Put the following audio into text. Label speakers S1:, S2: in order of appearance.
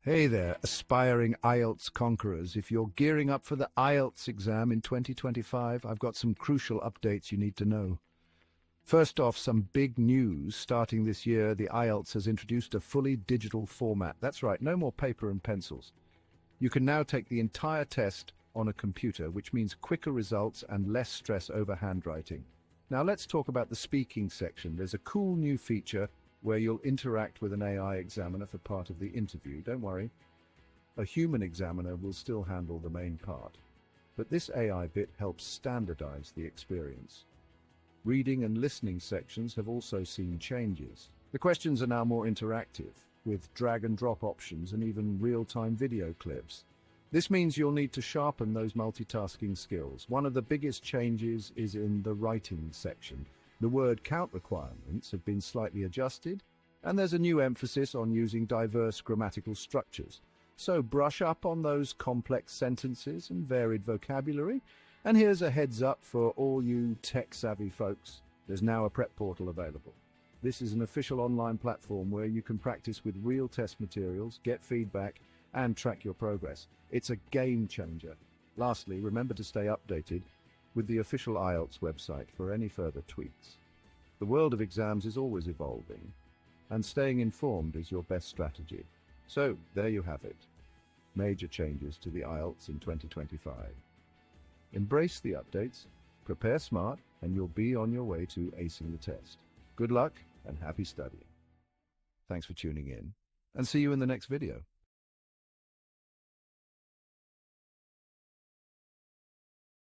S1: Hey there, aspiring IELTS conquerors. If you're gearing up for the IELTS exam in 2025, I've got some crucial updates you need to know. First off, some big news. Starting this year, the IELTS has introduced a fully digital format. That's right, no more paper and pencils. You can now take the entire test on a computer, which means quicker results and less stress over handwriting. Now let's talk about the speaking section. There's a cool new feature where you'll interact with an AI examiner for part of the interview. Don't worry, a human examiner will still handle the main part. But this AI bit helps standardize the experience. Reading and listening sections have also seen changes. The questions are now more interactive, with drag and drop options and even real-time video clips. This means you'll need to sharpen those multitasking skills. One of the biggest changes is in the writing section. The word count requirements have been slightly adjusted, and there's a new emphasis on using diverse grammatical structures. So brush up on those complex sentences and varied vocabulary. And here's a heads up for all you tech-savvy folks. There's now a prep portal available. This is an official online platform where you can practice with real test materials, get feedback, and track your progress. It's a game changer. Lastly, remember to stay updated with the official IELTS website for any further tweaks. The world of exams is always evolving, and staying informed is your best strategy. So, there you have it. Major changes to the IELTS in 2025. Embrace the updates, prepare smart, and you'll be on your way to acing the test. Good luck and happy studying. Thanks for tuning in, and see you in the next video.